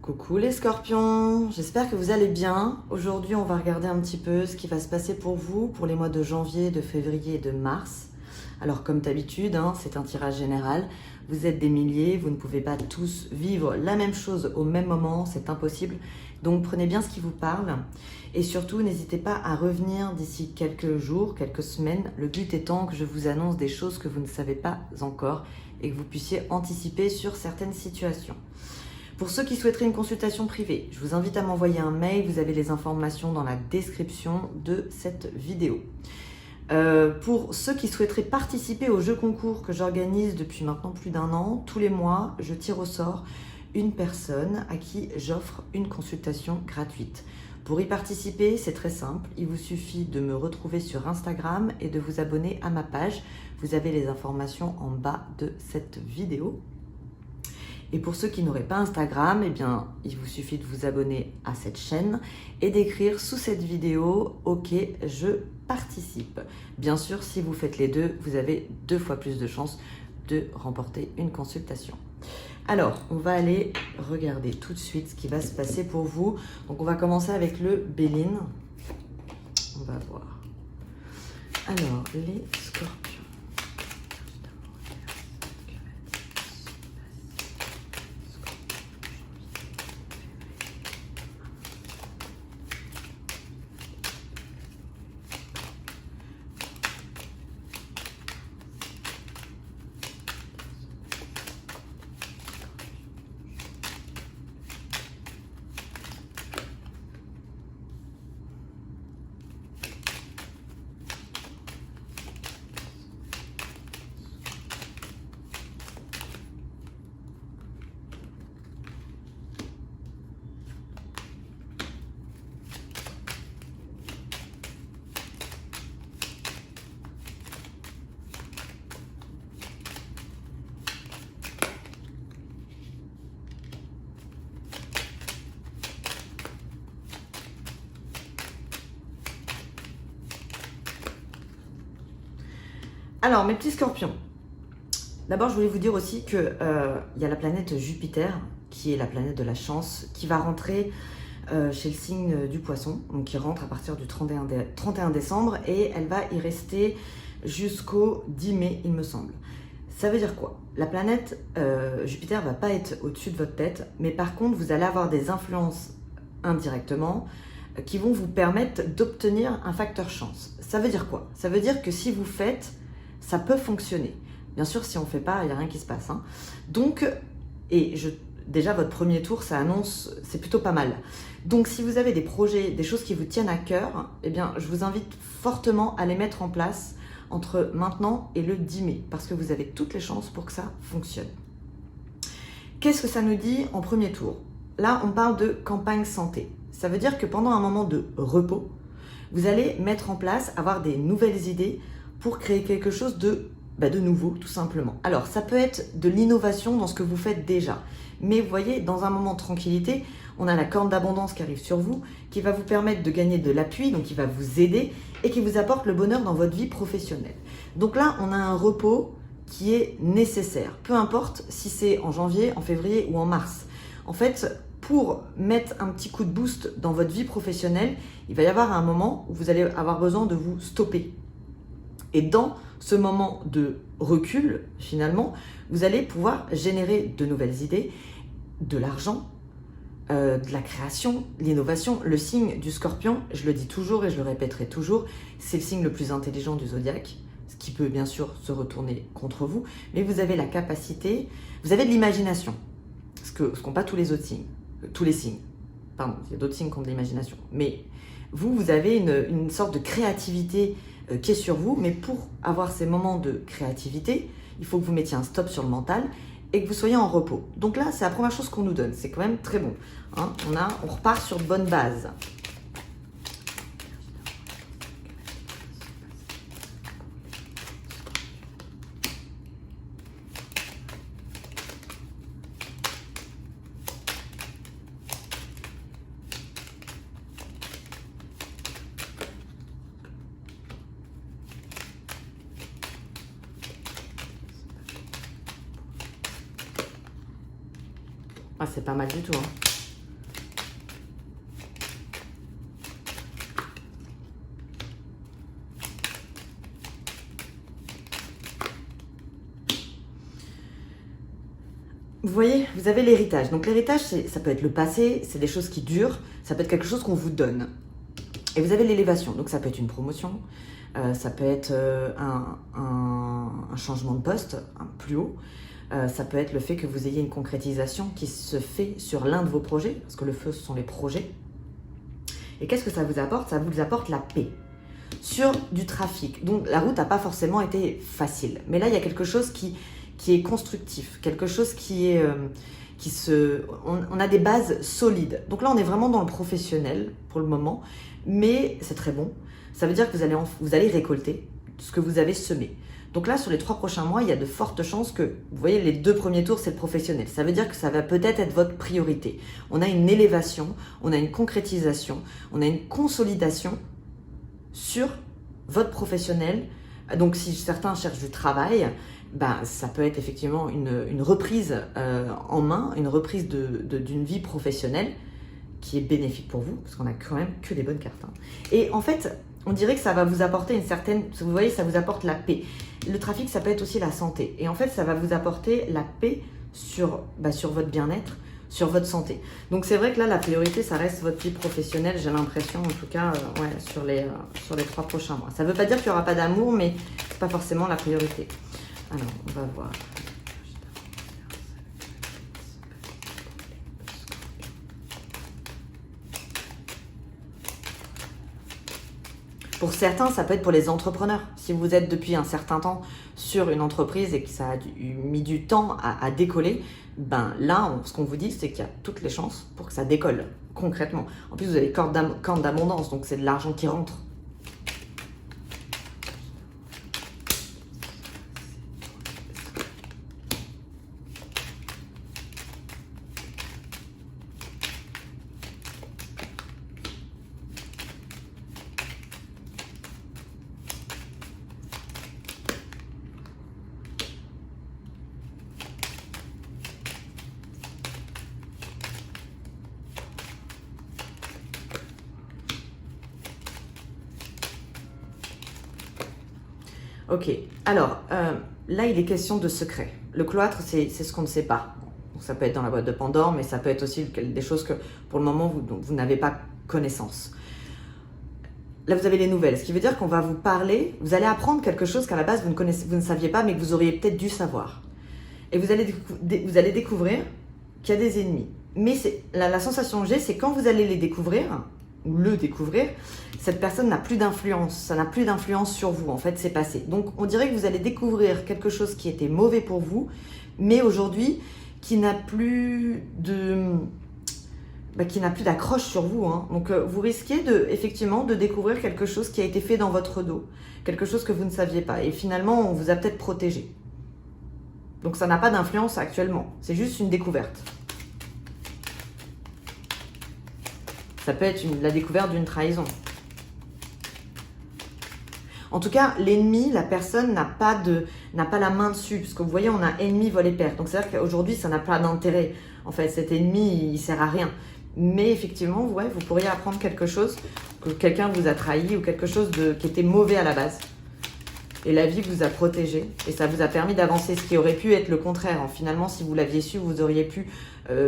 Coucou les scorpions, j'espère que vous allez bien. Aujourd'hui, on va regarder un petit peu ce qui va se passer pour vous pour les mois de janvier, de février et de mars. Alors comme d'habitude, c'est un tirage général. Vous êtes des milliers, vous ne pouvez pas tous vivre la même chose au même moment, c'est impossible. Donc prenez bien ce qui vous parle. Et surtout, n'hésitez pas à revenir d'ici quelques jours, quelques semaines. Le but étant que je vous annonce des choses que vous ne savez pas encore et que vous puissiez anticiper sur certaines situations. Pour ceux qui souhaiteraient une consultation privée, je vous invite à m'envoyer un mail, vous avez les informations dans la description de cette vidéo. Pour ceux qui souhaiteraient participer au jeu concours que j'organise depuis maintenant plus d'1 an, tous les mois, je tire au sort une personne à qui j'offre une consultation gratuite. Pour y participer, c'est très simple, il vous suffit de me retrouver sur Instagram et de vous abonner à ma page. Vous avez les informations en bas de cette vidéo. Et pour ceux qui n'auraient pas Instagram, il vous suffit de vous abonner à cette chaîne et d'écrire sous cette vidéo « Ok, je participe ». Bien sûr, si vous faites les deux, vous avez 2 fois plus de chances de remporter une consultation. Alors, on va aller regarder tout de suite ce qui va se passer pour vous. Donc, on va commencer avec le Béline. On va voir. Alors, les scorpions. Alors, mes petits scorpions, d'abord, je voulais vous dire aussi qu'il y a la planète Jupiter, qui est la planète de la chance, qui va rentrer chez le signe du Poisson, donc qui rentre à partir du 31 décembre, et elle va y rester jusqu'au 10 mai, il me semble. Ça veut dire quoi? La planète Jupiter ne va pas être au-dessus de votre tête, mais par contre, vous allez avoir des influences indirectement qui vont vous permettre d'obtenir un facteur chance. Ça veut dire quoi? Ça veut dire que si vous faites, ça peut fonctionner. Bien sûr, si on ne fait pas, il n'y a rien qui se passe. Donc, déjà, votre premier tour, ça annonce, c'est plutôt pas mal. Donc, si vous avez des projets, des choses qui vous tiennent à cœur, je vous invite fortement à les mettre en place entre maintenant et le 10 mai, parce que vous avez toutes les chances pour que ça fonctionne. Qu'est-ce que ça nous dit en premier tour? Là, on parle de campagne santé. Ça veut dire que pendant un moment de repos, vous allez mettre en place, avoir des nouvelles idées pour créer quelque chose de nouveau, tout simplement. Alors, ça peut être de l'innovation dans ce que vous faites déjà. Mais vous voyez, dans un moment de tranquillité, on a la corne d'abondance qui arrive sur vous, qui va vous permettre de gagner de l'appui, donc qui va vous aider et qui vous apporte le bonheur dans votre vie professionnelle. Donc là, on a un repos qui est nécessaire, peu importe si c'est en janvier, en février ou en mars. En fait, pour mettre un petit coup de boost dans votre vie professionnelle, il va y avoir un moment où vous allez avoir besoin de vous stopper. Et dans ce moment de recul, finalement, vous allez pouvoir générer de nouvelles idées, de l'argent, de la création, l'innovation. Le signe du Scorpion, je le dis toujours et je le répéterai toujours, c'est le signe le plus intelligent du zodiaque, ce qui peut bien sûr se retourner contre vous, mais vous avez la capacité, vous avez de l'imagination, ce qu'ont pas tous les autres signes, tous les signes. Pardon, il y a d'autres signes qui ont de l'imagination, mais vous avez une sorte de créativité qui est sur vous, mais pour avoir ces moments de créativité, il faut que vous mettiez un stop sur le mental et que vous soyez en repos. Donc là, c'est la première chose qu'on nous donne, c'est quand même très bon. On repart sur de bonnes bases. Ah, c'est pas mal du tout. Vous voyez, vous avez l'héritage. Donc l'héritage, ça peut être le passé, c'est des choses qui durent, ça peut être quelque chose qu'on vous donne. Et vous avez l'élévation, donc ça peut être une promotion, ça peut être un changement de poste, un plus haut, ça peut être le fait que vous ayez une concrétisation qui se fait sur l'un de vos projets, parce que le feu, ce sont les projets. Et qu'est-ce que ça vous apporte? Ça vous apporte la paix sur du trafic. Donc la route n'a pas forcément été facile, mais là il y a quelque chose qui est constructif, quelque chose qui est... on a des bases solides. Donc là, on est vraiment dans le professionnel pour le moment, mais c'est très bon. Ça veut dire que vous allez récolter ce que vous avez semé. Donc là, sur les 3 prochains mois, il y a de fortes chances que, vous voyez, les 2 premiers tours, c'est le professionnel. Ça veut dire que ça va peut-être être votre priorité. On a une élévation, on a une concrétisation, on a une consolidation sur votre professionnel. Donc si certains cherchent du travail, ben, ça peut être effectivement une reprise en main, une reprise d'une vie professionnelle qui est bénéfique pour vous, parce qu'on a quand même que des bonnes cartes. Hein. Et en fait, on dirait que ça va vous apporter une certaine... Vous voyez, ça vous apporte la paix. Le trafic, ça peut être aussi la santé. Et en fait, ça va vous apporter la paix sur votre bien-être, sur votre santé. Donc c'est vrai que là, la priorité, ça reste votre vie professionnelle, j'ai l'impression, en tout cas, sur les 3 prochains mois. Ça ne veut pas dire qu'il n'y aura pas d'amour, mais ce n'est pas forcément la priorité. Alors, on va voir. Pour certains, ça peut être pour les entrepreneurs. Si vous êtes depuis un certain temps sur une entreprise et que ça a mis du temps à décoller, ben là, ce qu'on vous dit, c'est qu'il y a toutes les chances pour que ça décolle, concrètement. En plus, vous avez corne d'abondance, donc c'est de l'argent qui rentre. Ok, alors là il est question de secret. Le cloître, c'est ce qu'on ne sait pas. Donc, ça peut être dans la boîte de Pandore, mais ça peut être aussi des choses que pour le moment vous n'avez pas connaissance. Là vous avez les nouvelles, ce qui veut dire qu'on va vous parler, vous allez apprendre quelque chose qu'à la base vous ne saviez pas, mais que vous auriez peut-être dû savoir. Et vous allez découvrir qu'il y a des ennemis. Mais la sensation que j'ai, c'est quand vous allez les découvrir, ou le découvrir, cette personne n'a plus d'influence, ça n'a plus d'influence sur vous, en fait, c'est passé. Donc, on dirait que vous allez découvrir quelque chose qui était mauvais pour vous, mais aujourd'hui, qui n'a plus d'accroche sur vous. Hein. Donc, vous risquez effectivement de découvrir quelque chose qui a été fait dans votre dos, quelque chose que vous ne saviez pas, et finalement, on vous a peut-être protégé. Donc, ça n'a pas d'influence actuellement, c'est juste une découverte. Ça peut être la découverte d'une trahison. En tout cas, l'ennemi, la personne n'a pas la main dessus. Parce que vous voyez, on a ennemi, vol et père. Donc, c'est-à-dire qu'aujourd'hui, ça n'a pas d'intérêt. En fait, cet ennemi, il ne sert à rien. Mais effectivement, vous pourriez apprendre quelque chose, que quelqu'un vous a trahi ou quelque chose qui était mauvais à la base. Et la vie vous a protégé. Et ça vous a permis d'avancer. Ce qui aurait pu être le contraire. Hein. Finalement, si vous l'aviez su, vous auriez pu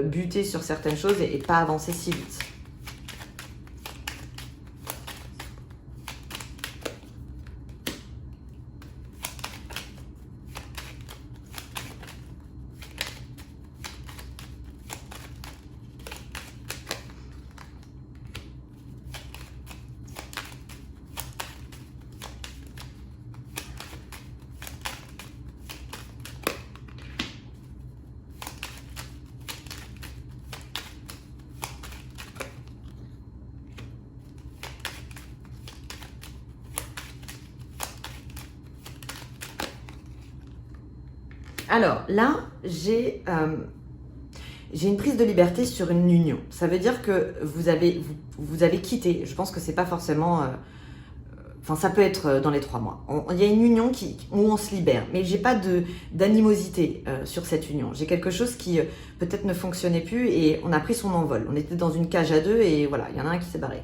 buter sur certaines choses et pas avancer si vite. Alors là, j'ai une prise de liberté sur une union. Ça veut dire que vous avez quitté. Je pense que c'est pas forcément... Enfin, ça peut être dans les 3 mois. Il y a une union où on se libère. Mais j'ai pas d'animosité sur cette union. J'ai quelque chose qui peut-être ne fonctionnait plus et on a pris son envol. On était dans une cage à 2 et voilà, il y en a un qui s'est barré.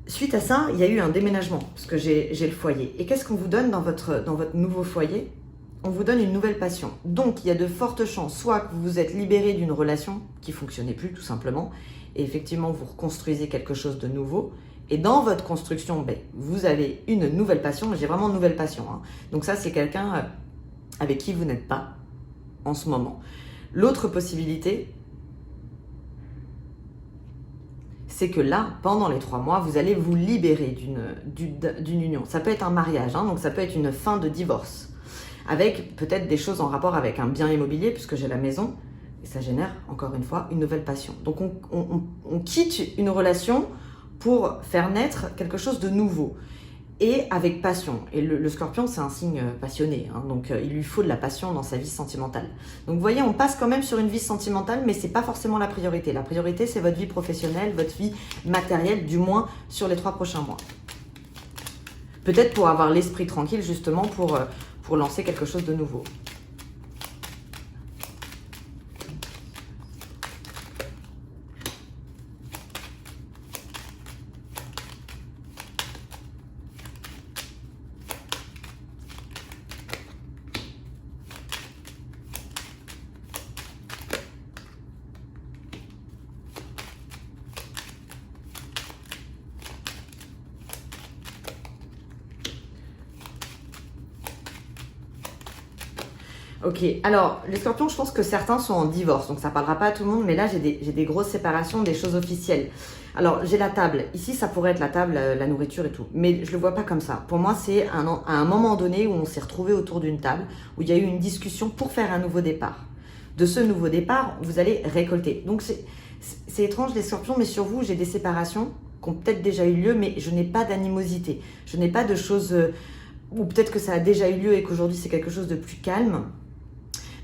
Suite à ça, il y a eu un déménagement, parce que j'ai le foyer. Et qu'est-ce qu'on vous donne dans votre nouveau foyer? on vous donne une nouvelle passion. Donc, il y a de fortes chances, soit que vous vous êtes libéré d'une relation qui ne fonctionnait plus, tout simplement, et effectivement, vous reconstruisez quelque chose de nouveau. Et dans votre construction, vous avez une nouvelle passion. J'ai vraiment une nouvelle passion, hein. Donc ça, c'est quelqu'un avec qui vous n'êtes pas en ce moment. L'autre possibilité, c'est que là, pendant les 3 mois, vous allez vous libérer d'une union. Ça peut être un mariage, hein, donc ça peut être une fin de divorce, avec peut-être des choses en rapport avec un bien immobilier, puisque j'ai la maison, et ça génère, encore une fois, une nouvelle passion. Donc on quitte une relation pour faire naître quelque chose de nouveau, et avec passion. Et le scorpion, c'est un signe passionné, hein, donc il lui faut de la passion dans sa vie sentimentale. Donc vous voyez, on passe quand même sur une vie sentimentale, mais c'est pas forcément la priorité. La priorité, c'est votre vie professionnelle, votre vie matérielle, du moins sur les 3 prochains mois. Peut-être pour avoir l'esprit tranquille, justement, pour lancer quelque chose de nouveau. Ok, alors les scorpions, je pense que certains sont en divorce, donc ça ne parlera pas à tout le monde, mais là j'ai des grosses séparations, des choses officielles. Alors j'ai la table, ici ça pourrait être la table, la nourriture et tout, mais je ne le vois pas comme ça. Pour moi c'est à un moment donné où on s'est retrouvés autour d'une table, où il y a eu une discussion pour faire un nouveau départ. De ce nouveau départ, vous allez récolter. Donc c'est étrange les scorpions, mais sur vous j'ai des séparations qui ont peut-être déjà eu lieu, mais je n'ai pas d'animosité, je n'ai pas de choses, ou peut-être que ça a déjà eu lieu et qu'aujourd'hui c'est quelque chose de plus calme.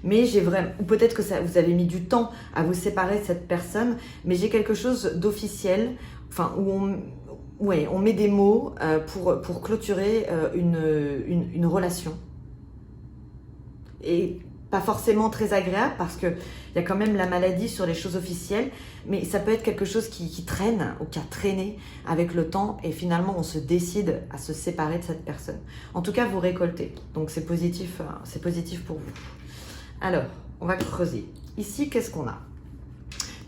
Mais j'ai vraiment, ou peut-être que vous avez mis du temps à vous séparer de cette personne, mais j'ai quelque chose d'officiel, enfin, où on met des mots pour clôturer une relation. Et pas forcément très agréable parce qu'il y a quand même la maladie sur les choses officielles, mais ça peut être quelque chose qui traîne ou qui a traîné avec le temps et finalement on se décide à se séparer de cette personne. En tout cas, vous récoltez, donc c'est positif pour vous. Alors, on va creuser. Ici, qu'est-ce qu'on a?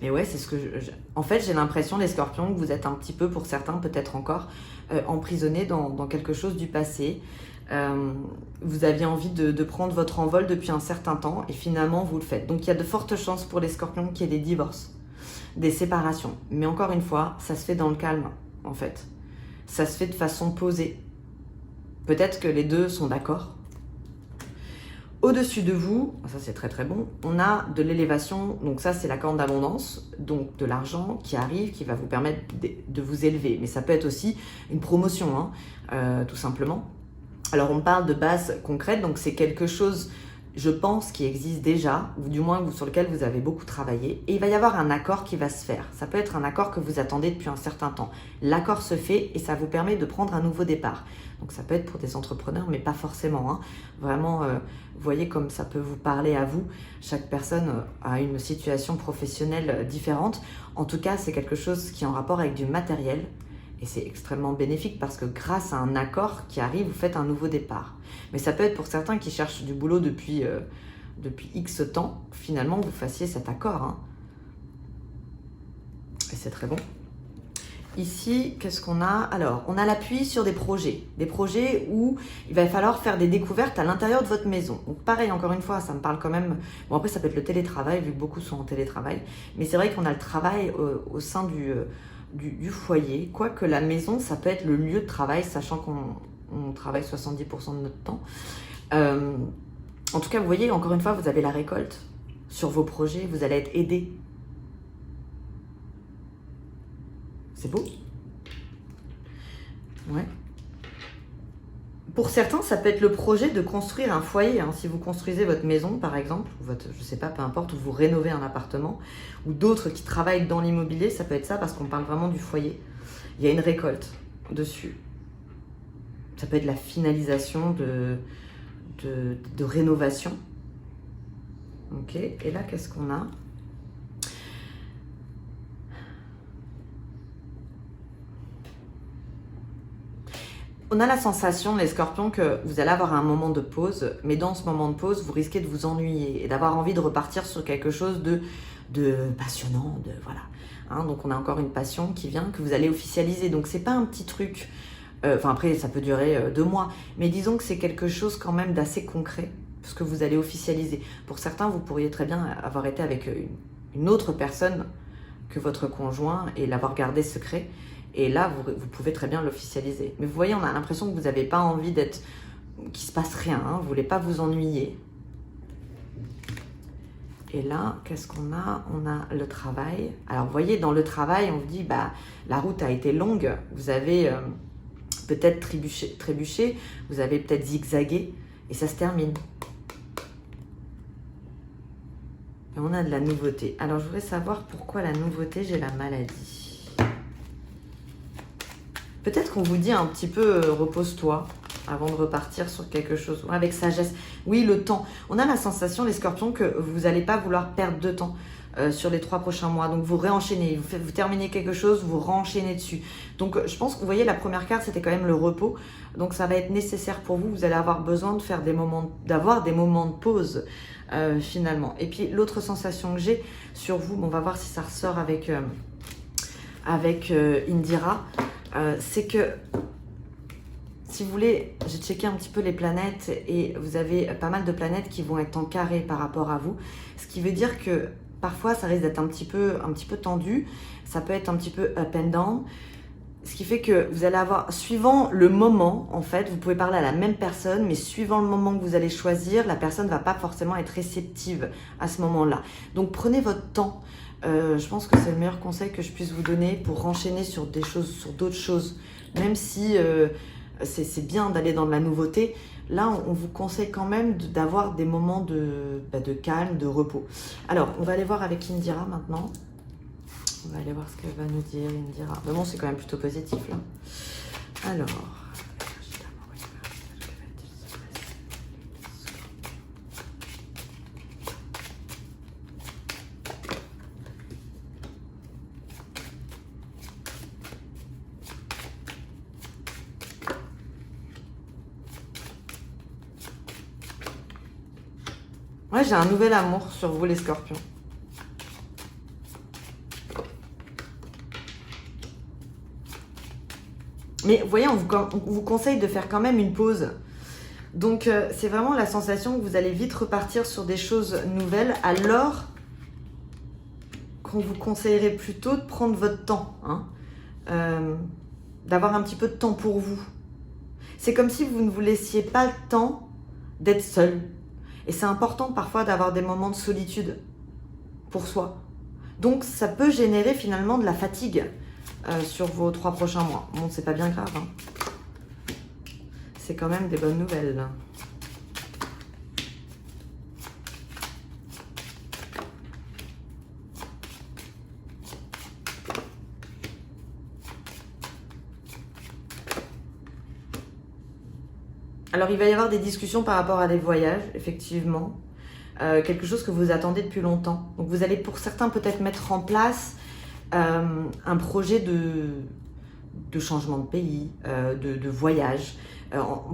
Mais ouais, c'est ce que en fait, j'ai l'impression, les scorpions, que vous êtes un petit peu, pour certains, peut-être encore, emprisonnés dans quelque chose du passé. Vous aviez envie de prendre votre envol depuis un certain temps et finalement, vous le faites. Donc, il y a de fortes chances pour les scorpions qu'il y ait des divorces, des séparations. Mais encore une fois, ça se fait dans le calme, en fait. Ça se fait de façon posée. Peut-être que les deux sont d'accord. Au-dessus de vous, ça c'est très très bon, on a de l'élévation, donc ça c'est la corne d'abondance, donc de l'argent qui arrive, qui va vous permettre de vous élever. Mais ça peut être aussi une promotion, hein, tout simplement. Alors on parle de base concrète, donc c'est quelque chose, je pense, qui existe déjà, ou du moins sur lequel vous avez beaucoup travaillé. Et il va y avoir un accord qui va se faire. Ça peut être un accord que vous attendez depuis un certain temps. L'accord se fait et ça vous permet de prendre un nouveau départ. Donc ça peut être pour des entrepreneurs, mais pas forcément, hein. Vraiment, vous voyez comme ça peut vous parler à vous. Chaque personne a une situation professionnelle différente. En tout cas, c'est quelque chose qui est en rapport avec du matériel. Et c'est extrêmement bénéfique parce que grâce à un accord qui arrive, vous faites un nouveau départ. Mais ça peut être pour certains qui cherchent du boulot depuis X temps, finalement vous fassiez cet accord, hein. Et c'est très bon. Ici, qu'est-ce qu'on a? Alors, on a l'appui sur des projets où il va falloir faire des découvertes à l'intérieur de votre maison. Donc pareil, encore une fois, ça me parle quand même... Bon, après, ça peut être le télétravail, vu que beaucoup sont en télétravail. Mais c'est vrai qu'on a le travail au sein du foyer. Quoique la maison, ça peut être le lieu de travail, sachant qu'on travaille 70% de notre temps. En tout cas, vous voyez, encore une fois, vous avez la récolte sur vos projets, vous allez être aidé. C'est beau. Ouais. Pour certains, ça peut être le projet de construire un foyer. Hein. Si vous construisez votre maison, par exemple, ou votre, je sais pas, peu importe, ou vous rénovez un appartement, ou d'autres qui travaillent dans l'immobilier, ça peut être ça parce qu'on parle vraiment du foyer. Il y a une récolte dessus. Ça peut être la finalisation de rénovation. Ok, et là, qu'est-ce qu'on a? On a la sensation, les scorpions, que vous allez avoir un moment de pause, mais dans ce moment de pause, vous risquez de vous ennuyer et d'avoir envie de repartir sur quelque chose de passionnant, de voilà. Hein, donc on a encore une passion qui vient, que vous allez officialiser. Donc c'est pas un petit truc, enfin après ça peut durer 2 mois, mais disons que c'est quelque chose quand même d'assez concret, ce que vous allez officialiser. Pour certains, vous pourriez très bien avoir été avec une autre personne que votre conjoint et l'avoir gardé secret. Et là, vous pouvez très bien l'officialiser. Mais vous voyez, on a l'impression que vous n'avez pas envie d'être... qu'il ne se passe rien, hein, vous ne voulez pas vous ennuyer. Et là, qu'est-ce qu'on a? On a le travail. Alors, vous voyez, dans le travail, on vous dit, bah, la route a été longue. Vous avez peut-être trébuché, vous avez peut-être zigzagué, et ça se termine. Et on a de la nouveauté. Alors, je voudrais savoir pourquoi la nouveauté, j'ai la maladie. Peut-être qu'on vous dit un petit peu repose-toi avant de repartir sur quelque chose avec sagesse. Oui, le temps. On a la sensation, les scorpions, que vous n'allez pas vouloir perdre de temps sur les 3 prochains mois. Donc, vous réenchaînez. Vous terminez quelque chose, vous renchaînez dessus. Donc, je pense que vous voyez, la première carte, c'était quand même le repos. Donc, ça va être nécessaire pour vous. Vous allez avoir besoin de faire d'avoir des moments de pause finalement. Et puis, l'autre sensation que j'ai sur vous, on va voir si ça ressort avec Indira. C'est que, si vous voulez, j'ai checké un petit peu les planètes et vous avez pas mal de planètes qui vont être en carré par rapport à vous. Ce qui veut dire que parfois, ça risque d'être un petit peu tendu. Ça peut être un petit peu up and down. Ce qui fait que vous allez avoir, suivant le moment, en fait, vous pouvez parler à la même personne, mais suivant le moment que vous allez choisir, la personne ne va pas forcément être réceptive à ce moment-là. Donc, prenez votre temps. Je pense que c'est le meilleur conseil que je puisse vous donner pour enchaîner sur des choses, sur d'autres choses. Même si c'est bien d'aller dans de la nouveauté, là, on vous conseille quand même d'avoir des moments de calme, de repos. Alors, on va aller voir avec Indira maintenant. On va aller voir ce qu'elle va nous dire, Indira. Mais bon, c'est quand même plutôt positif, là. Alors... Ouais, j'ai un nouvel amour sur vous, les scorpions. Mais vous voyez, on vous conseille de faire quand même une pause. Donc, c'est vraiment la sensation que vous allez vite repartir sur des choses nouvelles, alors qu'on vous conseillerait plutôt de prendre votre temps, hein, d'avoir un petit peu de temps pour vous. C'est comme si vous ne vous laissiez pas le temps d'être seul. Et c'est important parfois d'avoir des moments de solitude pour soi. Donc, ça peut générer finalement de la fatigue sur vos 3 prochains mois. Bon, c'est pas bien grave, hein. C'est quand même des bonnes nouvelles. Alors, il va y avoir des discussions par rapport à des voyages, effectivement. Quelque chose que vous attendez depuis longtemps. Donc, vous allez pour certains peut-être mettre en place un projet de changement de pays, de voyage.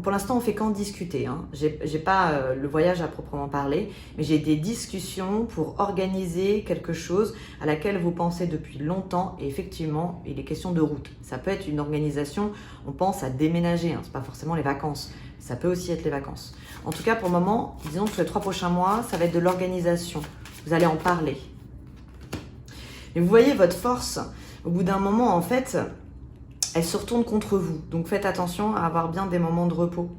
Pour l'instant, on fait qu'en discuter, hein. J'ai pas le voyage à proprement parler, mais j'ai des discussions pour organiser quelque chose à laquelle vous pensez depuis longtemps. Et effectivement, il est question de route. Ça peut être une organisation, on pense à déménager, hein. C'est pas forcément les vacances. Ça peut aussi être les vacances. En tout cas, pour le moment, disons que les 3 prochains mois, ça va être de l'organisation. Vous allez en parler. Et vous voyez, votre force, au bout d'un moment, en fait, elle se retourne contre vous. Donc, faites attention à avoir bien des moments de repos.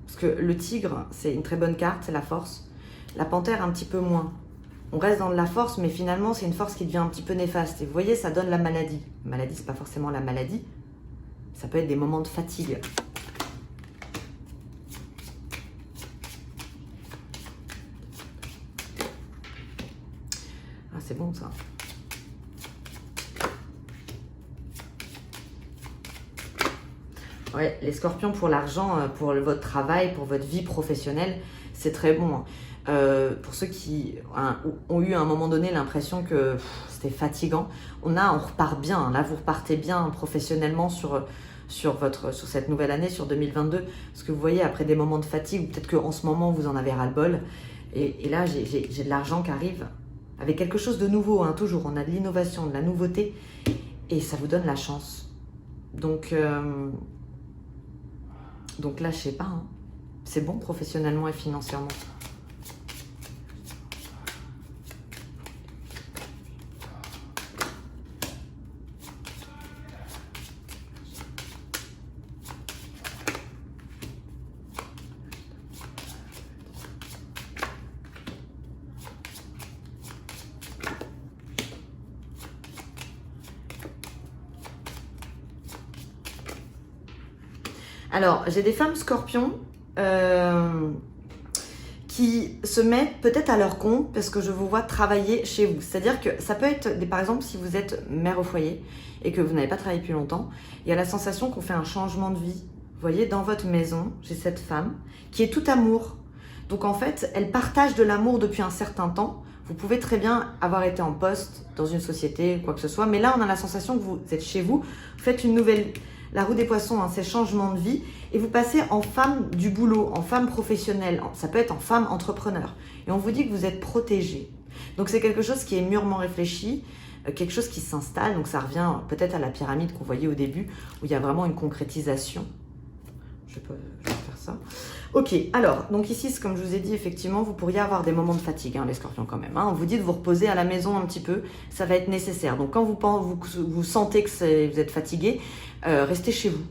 Parce que le tigre, c'est une très bonne carte, c'est la force. La panthère, un petit peu moins. On reste dans de la force, mais finalement, c'est une force qui devient un petit peu néfaste. Et vous voyez, ça donne la maladie. La maladie, c'est pas forcément la maladie. Ça peut être des moments de fatigue. Ah, c'est bon ça. Ouais, les scorpions, pour l'argent, pour votre travail, pour votre vie professionnelle, c'est très bon. Pour ceux qui ont eu à un moment donné l'impression que c'était fatigant, on repart bien. Là, vous repartez bien professionnellement sur sur cette nouvelle année, sur 2022. Parce que vous voyez, après des moments de fatigue, ou peut-être qu'en ce moment, vous en avez ras-le-bol. Et là, j'ai de l'argent qui arrive avec quelque chose de nouveau, hein, toujours. On a de l'innovation, de la nouveauté. Et ça vous donne la chance. Donc là, je sais pas. Hein. C'est bon professionnellement et financièrement. Alors, j'ai des femmes scorpions qui se mettent peut-être à leur compte parce que je vous vois travailler chez vous. C'est-à-dire que ça peut être, par exemple, si vous êtes mère au foyer et que vous n'avez pas travaillé depuis longtemps, il y a la sensation qu'on fait un changement de vie. Vous voyez, dans votre maison, j'ai cette femme qui est tout amour. Donc en fait, elle partage de l'amour depuis un certain temps. Vous pouvez très bien avoir été en poste dans une société, quoi que ce soit, mais là, on a la sensation que vous êtes chez vous, vous faites une nouvelle... La roue des poissons, hein, c'est changement de vie. Et vous passez en femme du boulot, en femme professionnelle. Ça peut être en femme entrepreneur. Et on vous dit que vous êtes protégé. Donc c'est quelque chose qui est mûrement réfléchi, quelque chose qui s'installe. Donc ça revient peut-être à la pyramide qu'on voyait au début, où il y a vraiment une concrétisation. Je vais faire ça. Ok, alors, donc ici, comme je vous ai dit, effectivement, vous pourriez avoir des moments de fatigue, hein, les scorpions quand même. Hein. On vous dit de vous reposer à la maison un petit peu, ça va être nécessaire. Donc quand vous sentez que vous êtes fatigué, restez chez vous.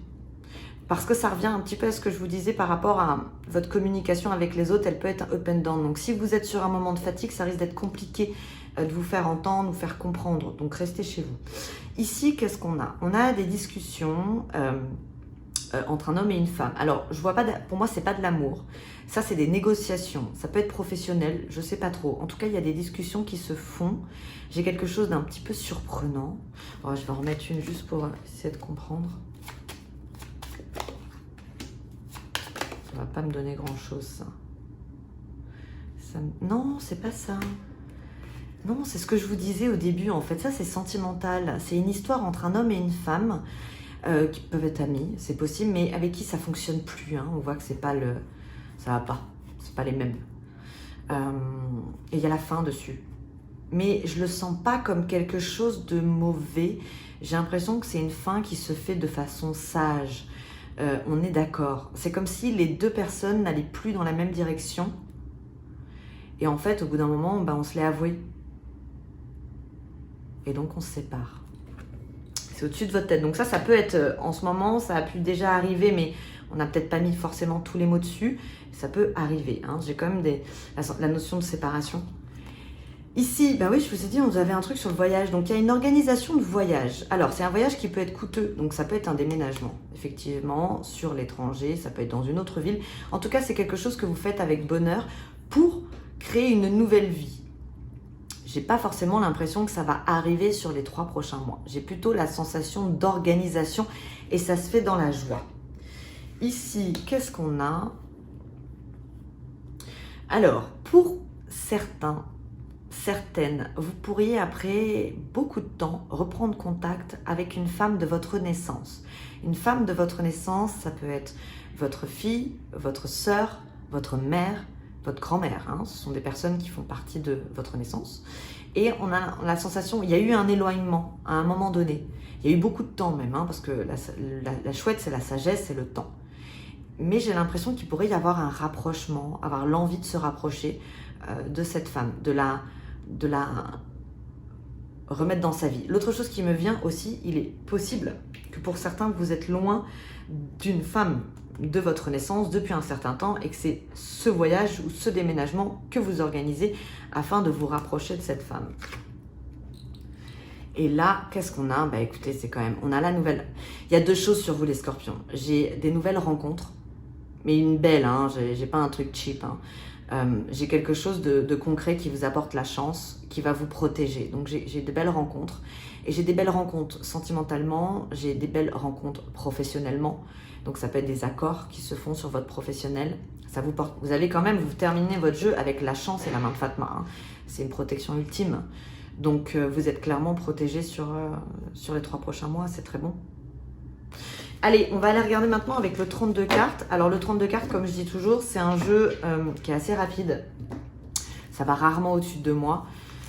Parce que ça revient un petit peu à ce que je vous disais par rapport à votre communication avec les autres, elle peut être up and down. Donc si vous êtes sur un moment de fatigue, ça risque d'être compliqué de vous faire entendre, de vous faire comprendre. Donc restez chez vous. Ici, qu'est-ce qu'on a? On a des discussions... entre un homme et une femme. Alors, je vois pas, pour moi, c'est pas de l'amour. Ça, c'est des négociations. Ça peut être professionnel, je sais pas trop. En tout cas, il y a des discussions qui se font. J'ai quelque chose d'un petit peu surprenant. Alors, je vais en remettre une juste pour essayer de comprendre. Ça va pas me donner grand-chose, ça. Non, c'est pas ça. Non, c'est ce que je vous disais au début, en fait. Ça, c'est sentimental. C'est une histoire entre un homme et une femme. Qui peuvent être amis, c'est possible, mais avec qui ça fonctionne plus. Hein. On voit que c'est pas le, ça va pas, c'est pas les mêmes. Et il y a la fin dessus. Mais je le sens pas comme quelque chose de mauvais. J'ai l'impression que c'est une fin qui se fait de façon sage. On est d'accord. C'est comme si les deux personnes n'allaient plus dans la même direction. Et en fait, au bout d'un moment, on se l'est avoué. Et donc on se sépare. C'est au-dessus de votre tête. Donc ça peut être, en ce moment, ça a pu déjà arriver, mais on n'a peut-être pas mis forcément tous les mots dessus. Ça peut arriver. Hein. J'ai quand même la notion de séparation. Ici, oui, je vous ai dit, on avait un truc sur le voyage. Donc il y a une organisation de voyage. Alors, c'est un voyage qui peut être coûteux. Donc ça peut être un déménagement, effectivement, sur l'étranger. Ça peut être dans une autre ville. En tout cas, c'est quelque chose que vous faites avec bonheur pour créer une nouvelle vie. J'ai pas forcément l'impression que ça va arriver sur les 3 prochains mois. J'ai plutôt la sensation d'organisation et ça se fait dans la joie. Ici, qu'est-ce qu'on a? Alors, pour certains, certaines, vous pourriez après beaucoup de temps reprendre contact avec une femme de votre naissance. Une femme de votre naissance, ça peut être votre fille, votre sœur, votre mère, votre grand-mère, hein, ce sont des personnes qui font partie de votre naissance. Et on a la sensation, il y a eu un éloignement à un moment donné. Il y a eu beaucoup de temps même, hein, parce que la chouette, c'est la sagesse, c'est le temps. Mais j'ai l'impression qu'il pourrait y avoir un rapprochement, avoir l'envie de se rapprocher de cette femme, de la remettre dans sa vie. L'autre chose qui me vient aussi, il est possible que pour certains, vous êtes loin d'une femme de votre naissance depuis un certain temps et que c'est ce voyage ou ce déménagement que vous organisez afin de vous rapprocher de cette femme. Et là, qu'est-ce qu'on a? Écoutez, c'est quand même, on a la nouvelle. Il y a 2 choses sur vous les scorpions. J'ai des nouvelles rencontres, mais une belle, hein, j'ai pas un truc cheap. Hein. J'ai quelque chose de concret qui vous apporte la chance, qui va vous protéger. Donc j'ai de belles rencontres. Et j'ai des belles rencontres sentimentalement, j'ai des belles rencontres professionnellement. Donc ça peut être des accords qui se font sur votre professionnel. Ça vous porte. Vous allez quand même, vous terminez votre jeu avec la chance et la main de Fatma. Hein. C'est une protection ultime. Donc vous êtes clairement protégé sur les 3 prochains mois, c'est très bon. Allez, on va aller regarder maintenant avec le 32 cartes. Alors le 32 cartes, comme je dis toujours, c'est un jeu qui est assez rapide. Ça va rarement au-dessus de 2 mois.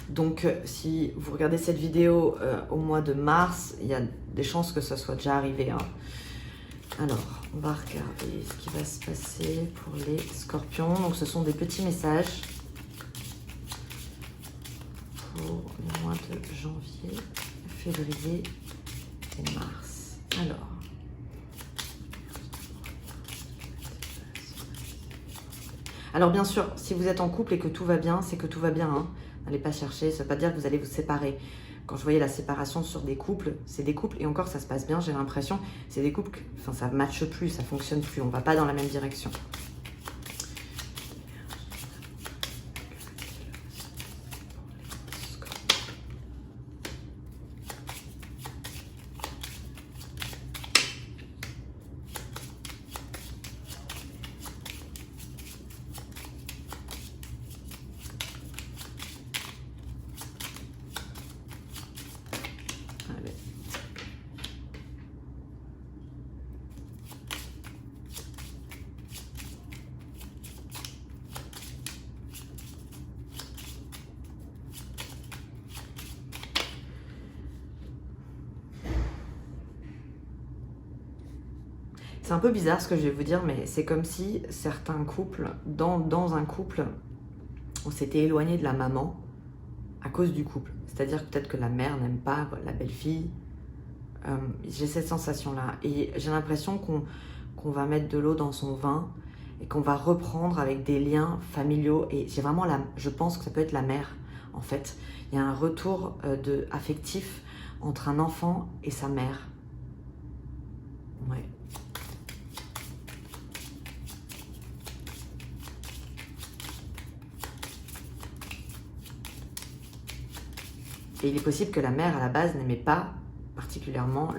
Donc si vous regardez cette vidéo au mois de mars, il y a des chances que ça soit déjà arrivé. Hein. Alors, on va regarder ce qui va se passer pour les scorpions. Donc ce sont des petits messages pour les mois de janvier, février et mars. Alors bien sûr, si vous êtes en couple et que tout va bien, c'est que tout va bien. Hein. N'allez pas chercher, ça ne veut pas dire que vous allez vous séparer. Quand je voyais la séparation sur des couples, c'est des couples, et encore ça se passe bien, j'ai l'impression, c'est des couples, enfin ça ne matche plus, ça ne fonctionne plus, on ne va pas dans la même direction. C'est un peu bizarre ce que je vais vous dire, mais c'est comme si certains couples, dans un couple, on s'était éloigné de la maman à cause du couple. C'est-à-dire peut-être que la mère n'aime pas la belle-fille. J'ai cette sensation-là. Et j'ai l'impression qu'on va mettre de l'eau dans son vin et qu'on va reprendre avec des liens familiaux. Et j'ai vraiment je pense que ça peut être la mère, en fait. Il y a un retour affectif entre un enfant et sa mère. Ouais. Et il est possible que la mère, à la base, n'aimait pas particulièrement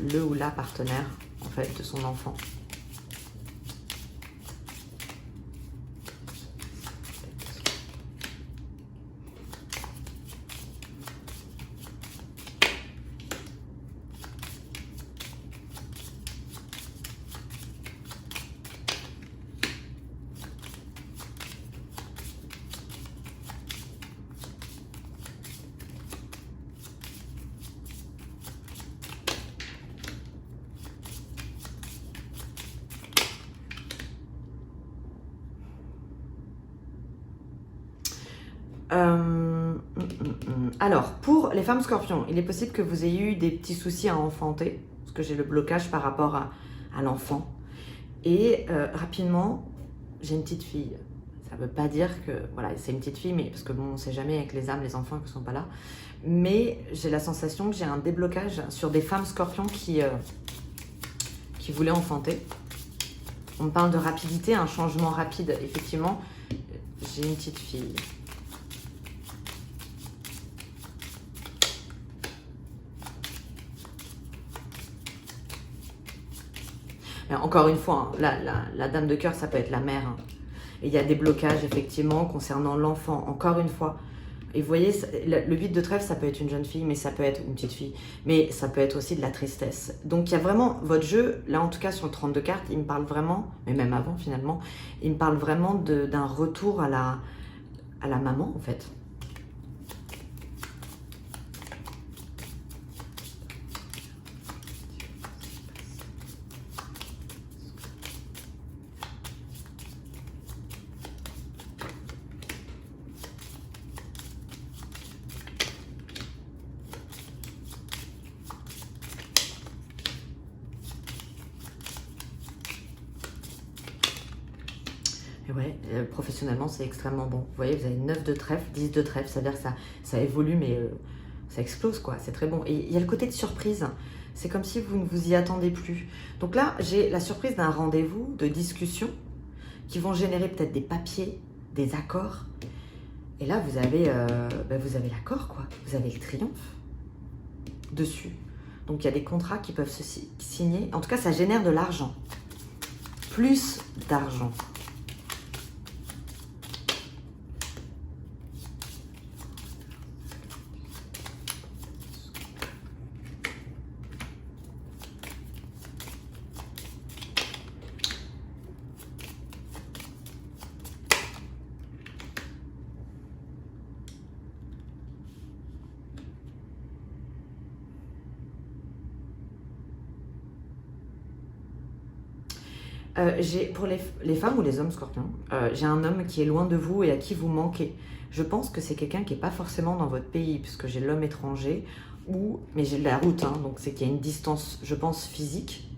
le ou la partenaire, en fait, de son enfant. Alors, pour les femmes scorpions, il est possible que vous ayez eu des petits soucis à enfanter, parce que j'ai le blocage par rapport à l'enfant. Et rapidement, j'ai une petite fille. Ça ne veut pas dire que, voilà, c'est une petite fille, mais parce que bon, on ne sait jamais avec les âmes, les enfants qui ne sont pas là. Mais j'ai la sensation que j'ai un déblocage sur des femmes scorpions qui voulaient enfanter. On me parle de rapidité, un changement rapide. Effectivement, j'ai une petite fille. Mais encore une fois, hein, la dame de cœur, ça peut être la mère. Hein. Et il y a des blocages, effectivement, concernant l'enfant. Encore une fois. Et vous voyez, le 8 de trèfle, ça peut être une jeune fille, mais ça peut être une petite fille. Mais ça peut être aussi de la tristesse. Donc, il y a vraiment votre jeu, là, en tout cas, sur le 32 cartes, il me parle vraiment, mais même avant, finalement, il me parle vraiment d'un retour à la maman, en fait. Et ouais, professionnellement, c'est extrêmement bon. Vous voyez, vous avez 9 de trèfle, 10 de trèfle, ça veut dire que ça évolue, mais ça explose, quoi. C'est très bon. Et il y a le côté de surprise. C'est comme si vous ne vous y attendez plus. Donc là, j'ai la surprise d'un rendez-vous, de discussion, qui vont générer peut-être des papiers, des accords. Et là, vous avez l'accord, quoi. Vous avez le triomphe dessus. Donc, il y a des contrats qui peuvent se signer. En tout cas, ça génère de l'argent. Plus d'argent. Pour les femmes ou les hommes scorpions, j'ai un homme qui est loin de vous et à qui vous manquez. Je pense que c'est quelqu'un qui n'est pas forcément dans votre pays, puisque j'ai l'homme étranger, mais j'ai la route, hein, donc c'est qu'il y a une distance, je pense, physique.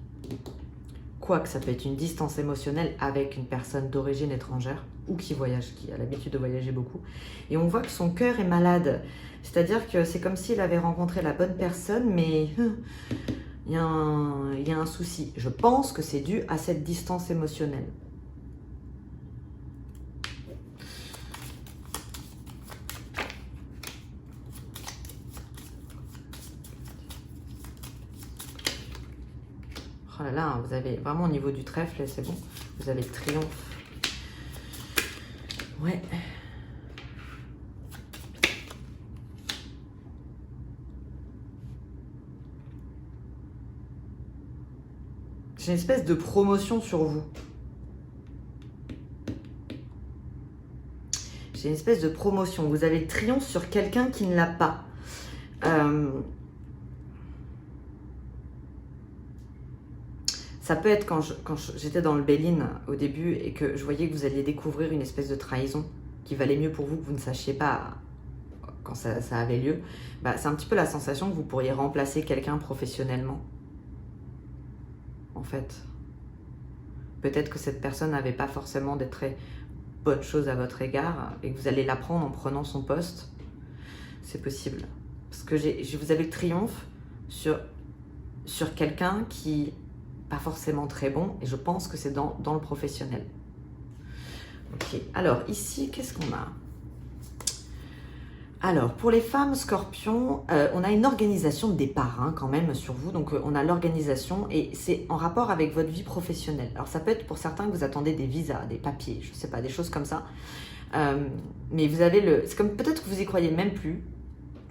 Quoique ça peut être une distance émotionnelle avec une personne d'origine étrangère, ou qui voyage, qui a l'habitude de voyager beaucoup. Et on voit que son cœur est malade. C'est-à-dire que c'est comme s'il avait rencontré la bonne personne, mais il y a un souci. Je pense que c'est dû à cette distance émotionnelle. Oh là là, vous avez vraiment au niveau du trèfle, c'est bon. Vous avez le triomphe. Ouais. J'ai une espèce de promotion sur vous. J'ai une espèce de promotion. Vous avez le triomphe sur quelqu'un qui ne l'a pas. Ça peut être quand j'étais dans le Béline au début et que je voyais que vous alliez découvrir une espèce de trahison qui valait mieux pour vous que vous ne sachiez pas quand ça avait lieu. Bah, c'est un petit peu la sensation que vous pourriez remplacer quelqu'un professionnellement. En fait. Peut-être que cette personne n'avait pas forcément des très bonnes choses à votre égard et que vous allez l'apprendre en prenant son poste. C'est possible. Parce que vous avez le triomphe sur quelqu'un qui pas forcément très bon, et je pense que c'est dans le professionnel. Ok, alors ici, qu'est-ce qu'on a? Alors, pour les femmes scorpions, on a une organisation de départ hein, quand même sur vous, donc on a l'organisation et c'est en rapport avec votre vie professionnelle. Alors ça peut être pour certains que vous attendez des visas, des papiers, je sais pas, des choses comme ça, mais vous avez c'est comme peut-être que vous y croyez même plus.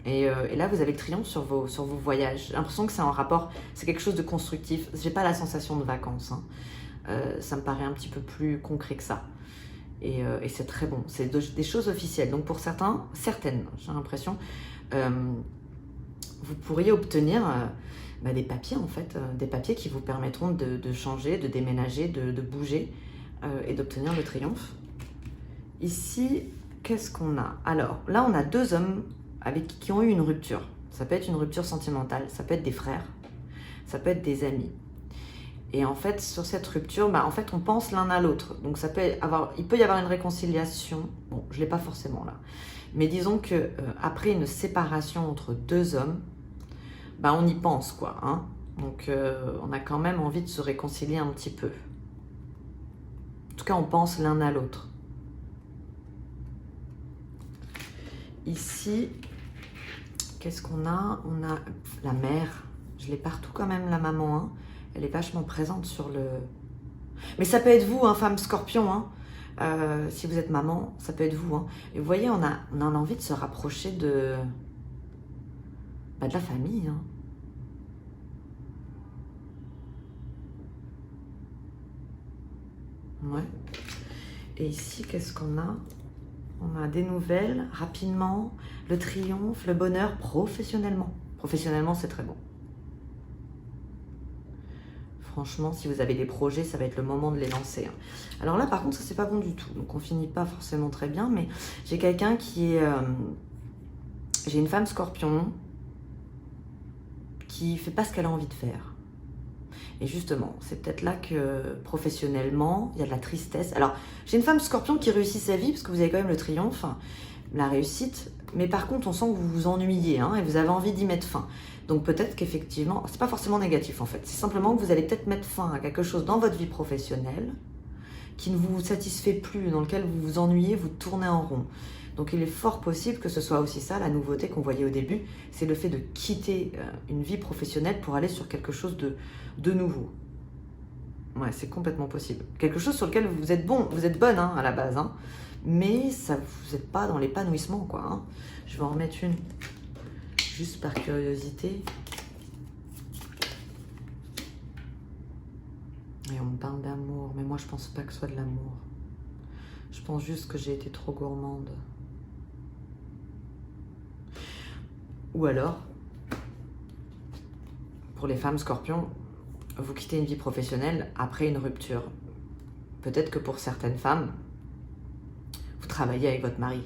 Et là, vous avez le triomphe sur vos voyages. J'ai l'impression que c'est en rapport, c'est quelque chose de constructif. J'ai pas la sensation de vacances. Hein. Ça me paraît un petit peu plus concret que ça. Et c'est très bon. C'est des choses officielles. Donc pour certaines, j'ai l'impression, vous pourriez obtenir des papiers en fait, des papiers qui vous permettront de changer, de déménager, de bouger et d'obtenir le triomphe. Ici, qu'est-ce qu'on a? Alors là, on a deux hommes qui ont eu une rupture. Ça peut être une rupture sentimentale, ça peut être des frères, ça peut être des amis. Et en fait, sur cette rupture, en fait, on pense l'un à l'autre. Donc il peut y avoir une réconciliation. Bon, je ne l'ai pas forcément là. Mais disons que après une séparation entre deux hommes, on y pense quoi. Hein. Donc on a quand même envie de se réconcilier un petit peu. En tout cas, on pense l'un à l'autre. Ici, qu'est-ce qu'on a? On a la mère. Je l'ai partout quand même, la maman. Hein. Elle est vachement présente sur le... Mais ça peut être vous, hein, femme scorpion. Hein. Si vous êtes maman, ça peut être vous. Hein. Et vous voyez, on a envie de se rapprocher de la famille. Hein. Ouais. Et ici, qu'est-ce qu'on a? On a des nouvelles, rapidement, le triomphe, le bonheur, professionnellement. Professionnellement, c'est très bon. Franchement, si vous avez des projets, ça va être le moment de les lancer. Hein. Alors là, par contre, ça, c'est pas bon du tout. Donc, on finit pas forcément très bien, mais j'ai quelqu'un qui est... j'ai une femme scorpion qui fait pas ce qu'elle a envie de faire. Et justement, c'est peut-être là que professionnellement, il y a de la tristesse. Alors, j'ai une femme scorpion qui réussit sa vie, parce que vous avez quand même le triomphe, la réussite. Mais par contre, on sent que vous vous ennuyez hein, et vous avez envie d'y mettre fin. Donc peut-être qu'effectivement, c'est pas forcément négatif en fait. C'est simplement que vous allez peut-être mettre fin à quelque chose dans votre vie professionnelle qui ne vous satisfait plus, dans lequel vous vous ennuyez, vous tournez en rond. Donc il est fort possible que ce soit aussi ça, la nouveauté qu'on voyait au début, c'est le fait de quitter une vie professionnelle pour aller sur quelque chose de nouveau. Ouais, c'est complètement possible. Quelque chose sur lequel vous êtes bon, vous êtes bonne hein, à la base, hein, mais ça, vous n'êtes pas dans l'épanouissement, quoi. Hein. Je vais en remettre une, juste par curiosité. Et on me parle d'amour, mais moi je pense pas que ce soit de l'amour. Je pense juste que j'ai été trop gourmande. Ou alors, pour les femmes scorpions, vous quittez une vie professionnelle après une rupture. Peut-être que pour certaines femmes, vous travaillez avec votre mari.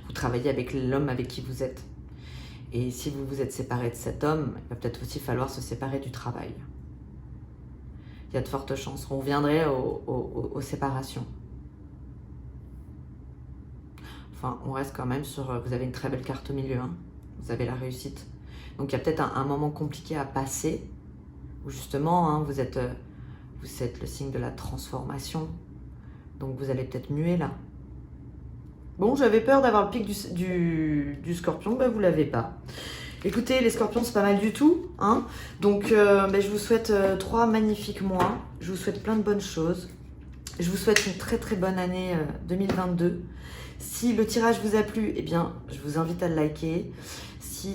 Vous travaillez avec l'homme avec qui vous êtes. Et si vous vous êtes séparé de cet homme, il va peut-être aussi falloir se séparer du travail. Il y a de fortes chances. On reviendrait aux séparations. Enfin, on reste quand même sur... Vous avez une très belle carte au milieu. Hein. Vous avez la réussite. Donc, il y a peut-être un moment compliqué à passer où justement, hein, vous êtes le signe de la transformation. Donc, vous allez peut-être muer là. Bon, j'avais peur d'avoir le pic du scorpion, ben vous l'avez pas. Écoutez, les scorpions, c'est pas mal du tout. Hein, donc, je vous souhaite 3 magnifiques mois. Je vous souhaite plein de bonnes choses. Je vous souhaite une très très bonne année 2022. Si le tirage vous a plu, eh bien, je vous invite à le liker.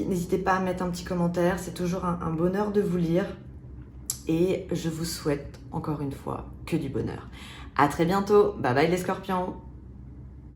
N'hésitez pas à mettre un petit commentaire. C'est toujours un bonheur de vous lire. Et je vous souhaite encore une fois que du bonheur. À très bientôt. Bye bye les scorpions.